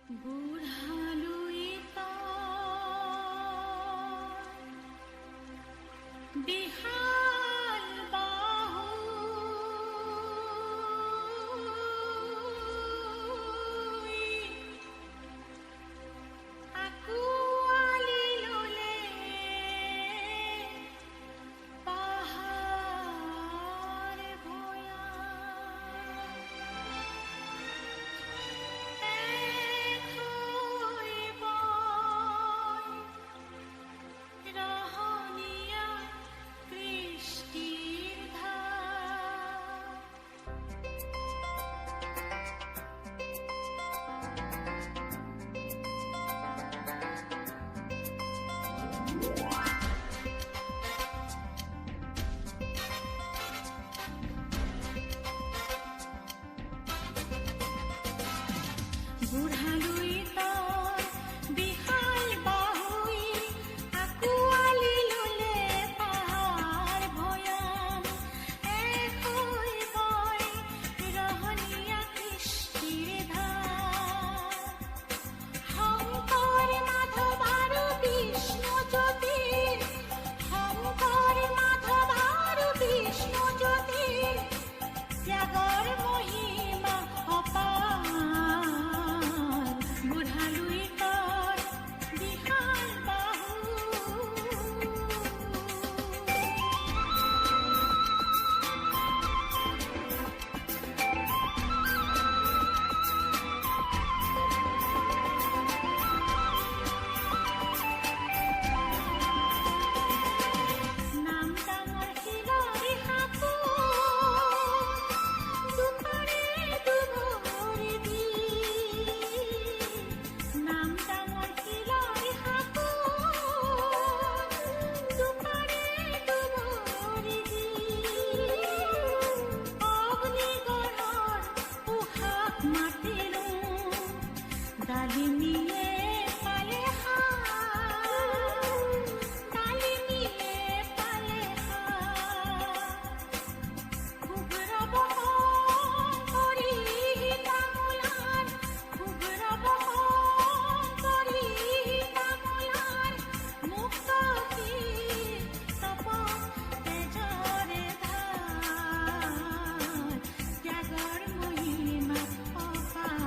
বুঢ়ালৈ বিশাল বাহু আঁকোৱালি ল'লে পাহাৰ ভৈয়াম। ৰহনীয়া কৃষ্টিৰ ধাৰ। বুঢ়ালৈ বিশাল বাহুই আঁকোৱালি ল'লে পাহাৰ ভৈয়াম। একৈ বয় ৰহনীয়া কৃষ্টিৰ ধাৰ। শংকৰ মাধৱ আৰু বিষ্ণু জ্যোতিৰ, শংকৰ মাধৱ আৰু বিষ্ণু জ্যোতিৰ ত্যাগৰ মহিমা অপাৰ। বুঢ়ালৈ বিশাল বাহু। নাম ডাঙৰ শিলৰ সাঁকো দুপাৰে দুভৰি দি। নাম ডাঙৰ শিলৰ সাঁকো দুপাৰে দুভৰি দি। অগ্নিগড়ৰ উশাহ মাতিলো ডালিমীয়ে পালে সাৰ। ডালিমীয়ে পালে সাৰ। শুভ্ৰ বসন কৰি তামোলাৰ, শুভ্ৰ বসন কৰি তামোলাৰ মুক্ত শিৰ তপন তেজৰে ধাৰ। ত্যাগৰ মহিমা অপাৰ।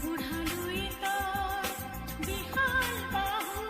বুঢ়ালৈ বিশাল বাহু।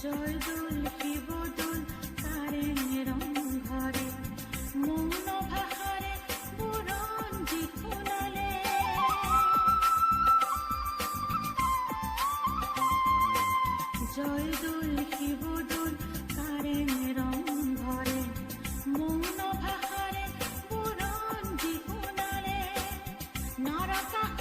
জয়দৌল শিৱদৌল তাৰে ৰংঘৰে মৌন ভাষাৰে বুৰঞ্জী শুনালে। জয়দৌল শিৱদৌল তাৰে ৰংঘৰে মৌন ভাষাৰে বুৰঞ্জী শুনালে। নৰকাসুৰ